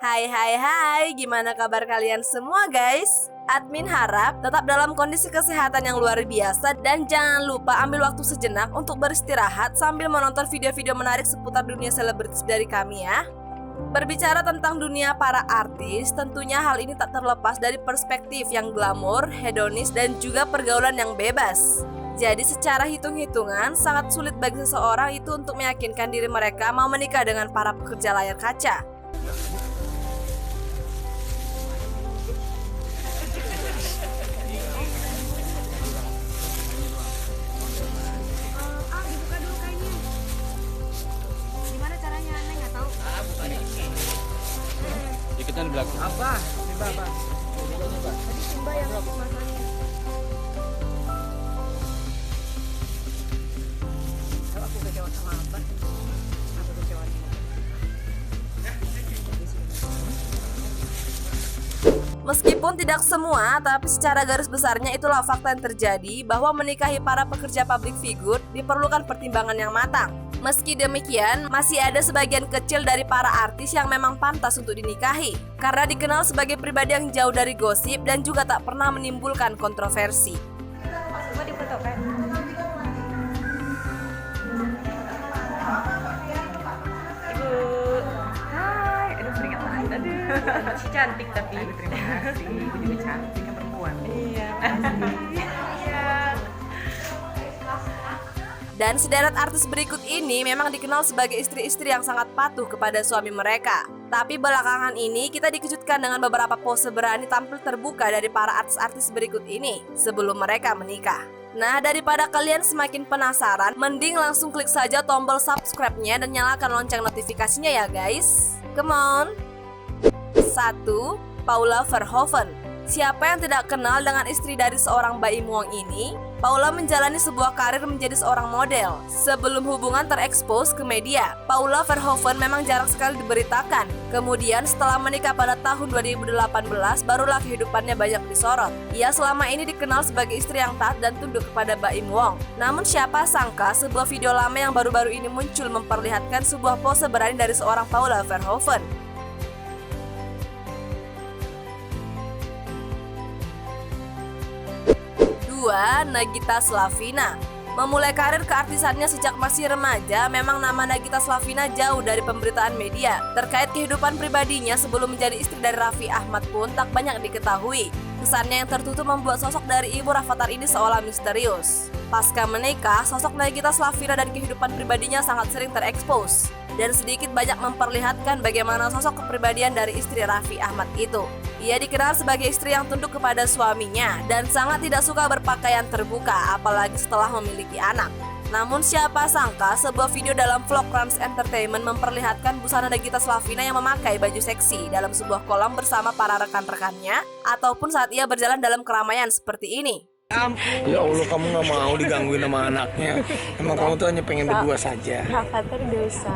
Hai hai hai, gimana kabar kalian semua guys? Admin harap tetap dalam kondisi kesehatan yang luar biasa dan jangan lupa ambil waktu sejenak untuk beristirahat sambil menonton video-video menarik seputar dunia selebritis dari kami ya. Berbicara tentang dunia para artis, tentunya hal ini tak terlepas dari perspektif yang glamor, hedonis, dan juga pergaulan yang bebas. Jadi secara hitung-hitungan, sangat sulit bagi seseorang itu untuk meyakinkan diri mereka mau menikah dengan para pekerja layar kaca. Dibuka dulu kayaknya. Gimana caranya? Neng nggak tahu. Ikutan di belakang. Abah, ini Abah. Tadi Simba yang masangnya. Kalau aku kecewa sama Abah, aku kecewa sama Meskipun tidak semua, tapi secara garis besarnya itulah fakta yang terjadi bahwa menikahi para pekerja public figure diperlukan pertimbangan yang matang. Meski demikian, masih ada sebagian kecil dari para artis yang memang pantas untuk dinikahi karena dikenal sebagai pribadi yang jauh dari gosip dan juga tak pernah menimbulkan kontroversi. Coba difoto kan. Ibu. Hai, aduh keringat banget. Aduh. Masih cantik tapi. Aduh, terima kasih. Ibu juga cantik kan perempuan. Iya, pasti. Iya. Dan sederet artis berikut ini memang dikenal sebagai istri-istri yang sangat patuh kepada suami mereka. Tapi belakangan ini kita dikejutkan dengan beberapa pose berani tampil terbuka dari para artis-artis berikut ini sebelum mereka menikah. Nah, daripada kalian semakin penasaran, mending langsung klik saja tombol subscribe-nya dan nyalakan lonceng notifikasinya ya guys. Come on! 1. Paula Verhoeven. Siapa yang tidak kenal dengan istri dari seorang Baim Wong ini? Paula menjalani sebuah karir menjadi seorang model. Sebelum hubungan terekspos ke media, Paula Verhoeven memang jarang sekali diberitakan. Kemudian setelah menikah pada tahun 2018, barulah kehidupannya banyak disorot. Ia selama ini dikenal sebagai istri yang taat dan tunduk kepada Baim Wong. Namun siapa sangka sebuah video lama yang baru-baru ini muncul memperlihatkan sebuah pose berani dari seorang Paula Verhoeven. 2. Nagita Slavina. Memulai karir keartisannya sejak masih remaja, memang nama Nagita Slavina jauh dari pemberitaan media. Terkait kehidupan pribadinya sebelum menjadi istri dari Raffi Ahmad pun tak banyak diketahui. Kesannya yang tertutup membuat sosok dari ibu Rafatар ini seolah misterius. Pasca menikah, sosok Nagita Slavina dan kehidupan pribadinya sangat sering terekspos dan sedikit banyak memperlihatkan bagaimana sosok kepribadian dari istri Raffi Ahmad itu. Ia dikenal sebagai istri yang tunduk kepada suaminya dan sangat tidak suka berpakaian terbuka, apalagi setelah memiliki anak. Namun siapa sangka sebuah video dalam vlog Rans Entertainment memperlihatkan busana Nagita Slavina yang memakai baju seksi dalam sebuah kolam bersama para rekan-rekannya ataupun saat ia berjalan dalam keramaian seperti ini. Ya Allah, kamu gak mau digangguin sama anaknya. Emang kamu tuh hanya pengen berdua saja. Rafatar dosa.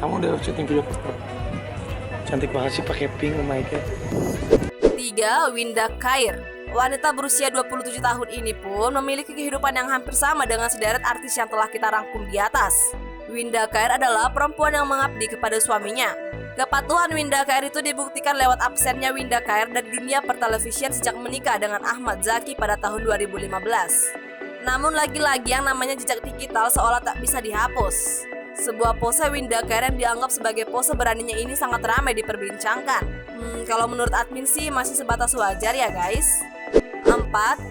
Kamu udah syuting video cantik banget sih pakai pink sama Ike. 3. Winda Khair. Wanita berusia 27 tahun ini pun memiliki kehidupan yang hampir sama dengan sederet artis yang telah kita rangkum di atas. Winda Khair adalah perempuan yang mengabdi kepada suaminya. Kepatuhan Winda Khair itu dibuktikan lewat absennya Winda Khair dari dunia pertelevisian sejak menikah dengan Ahmad Zaki pada tahun 2015. Namun lagi-lagi yang namanya jejak digital seolah tak bisa dihapus. Sebuah pose Winda Khair yang dianggap sebagai pose beraninya ini sangat ramai diperbincangkan. Kalau menurut admin sih masih sebatas wajar ya guys. 4.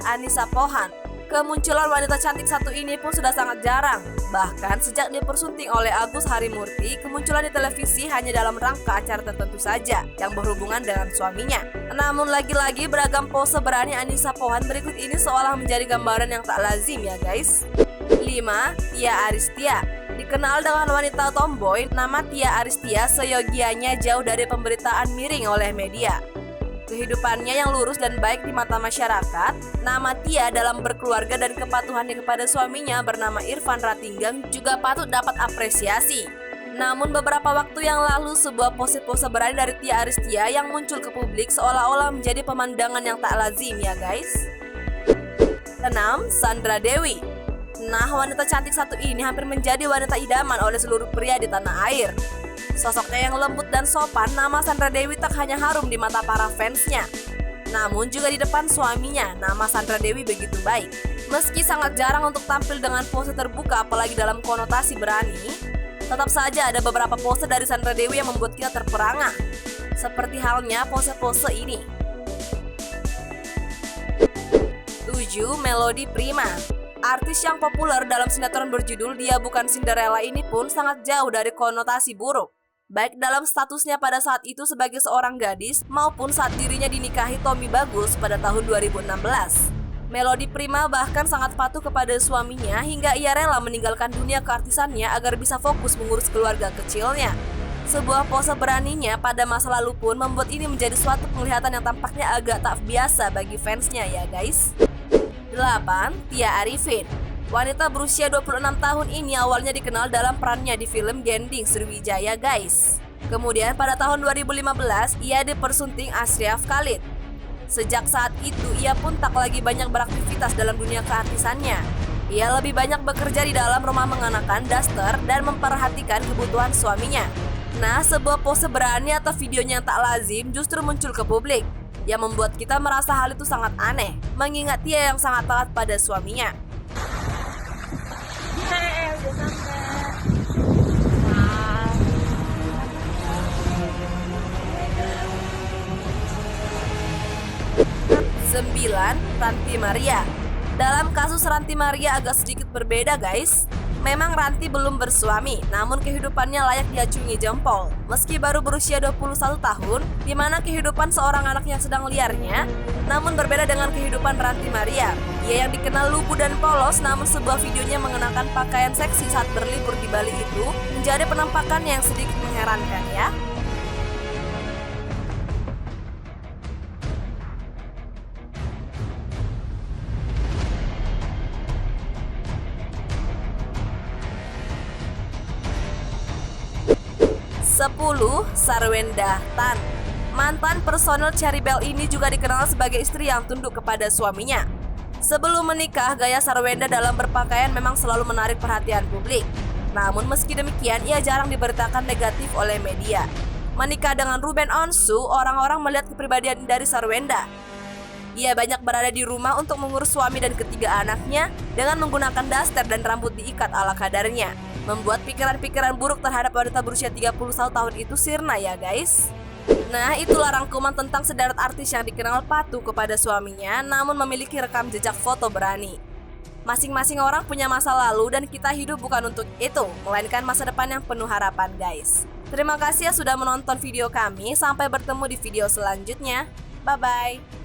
Anissa Pohan. Kemunculan wanita cantik satu ini pun sudah sangat jarang. Bahkan sejak dipersunting oleh Agus Harimurti, kemunculan di televisi hanya dalam rangka acara tertentu saja yang berhubungan dengan suaminya. Namun lagi-lagi beragam pose berani Anissa Pohan berikut ini seolah menjadi gambaran yang tak lazim ya guys. 5. Tia Aristia. Dikenal dengan wanita tomboy, nama Tia Aristia seyogianya jauh dari pemberitaan miring oleh media. Kehidupannya yang lurus dan baik di mata masyarakat, nama Tia dalam berkeluarga dan kepatuhannya kepada suaminya bernama Irfan Ratinggang juga patut dapat apresiasi. Namun beberapa waktu yang lalu sebuah pose-pose berani dari Tia Aristia yang muncul ke publik seolah-olah menjadi pemandangan yang tak lazim ya guys. 6. Sandra Dewi. Nah, wanita cantik satu ini hampir menjadi wanita idaman oleh seluruh pria di tanah air. Sosoknya yang lembut dan sopan, nama Sandra Dewi tak hanya harum di mata para fansnya, namun juga di depan suaminya, nama Sandra Dewi begitu baik. Meski sangat jarang untuk tampil dengan pose terbuka apalagi dalam konotasi berani, tetap saja ada beberapa pose dari Sandra Dewi yang membuat kita terperangah. Seperti halnya pose-pose ini. 7. Melody Prima. Artis yang populer dalam sinetron berjudul Dia Bukan Cinderella ini pun sangat jauh dari konotasi buruk, baik dalam statusnya pada saat itu sebagai seorang gadis maupun saat dirinya dinikahi Tommy Bagus pada tahun 2016. Melody Prima bahkan sangat patuh kepada suaminya hingga ia rela meninggalkan dunia keartisannya agar bisa fokus mengurus keluarga kecilnya. Sebuah pose beraninya pada masa lalu pun membuat ini menjadi suatu penglihatan yang tampaknya agak tak biasa bagi fansnya ya guys. 8. Tya Arifin. Wanita berusia 26 tahun ini awalnya dikenal dalam perannya di film Gending Sriwijaya guys. Kemudian pada tahun 2015 ia dipersunting Ashraf Khalid. Sejak saat itu ia pun tak lagi banyak beraktivitas dalam dunia keartisannya. Ia lebih banyak bekerja di dalam rumah mengenakan daster dan memperhatikan kebutuhan suaminya. Nah, sebuah pose berani atau videonya yang tak lazim justru muncul ke publik, yang membuat kita merasa hal itu sangat aneh, mengingat dia yang sangat taat pada suaminya. Udah sampai. 9. Ranti Maria. Dalam kasus Ranti Maria agak sedikit berbeda guys. Memang Ranti belum bersuami, namun kehidupannya layak diacungi jempol. Meski baru berusia 21 tahun, di mana kehidupan seorang anak yang sedang liarnya, namun berbeda dengan kehidupan Ranti Maria. Ia yang dikenal lugu dan polos, namun sebuah videonya mengenakan pakaian seksi saat berlibur di Bali itu menjadi penampakan yang sedikit mengherankan ya. Sepuluh. Sarwenda Tan. Mantan personel Cherry Bell ini juga dikenal sebagai istri yang tunduk kepada suaminya. Sebelum menikah, gaya Sarwenda dalam berpakaian memang selalu menarik perhatian publik. Namun meski demikian, ia jarang diberitakan negatif oleh media. Menikah dengan Ruben Onsu, orang-orang melihat kepribadian dari Sarwenda. Ia banyak berada di rumah untuk mengurus suami dan ketiga anaknya dengan menggunakan daster dan rambut diikat ala kadarnya, membuat pikiran-pikiran buruk terhadap wanita berusia 31 tahun itu sirna ya guys. Nah, itulah rangkuman tentang sederet artis yang dikenal patuh kepada suaminya namun memiliki rekam jejak foto berani. Masing-masing orang punya masa lalu dan kita hidup bukan untuk itu, melainkan masa depan yang penuh harapan guys. Terima kasih ya sudah menonton video kami, sampai bertemu di video selanjutnya. Bye-bye.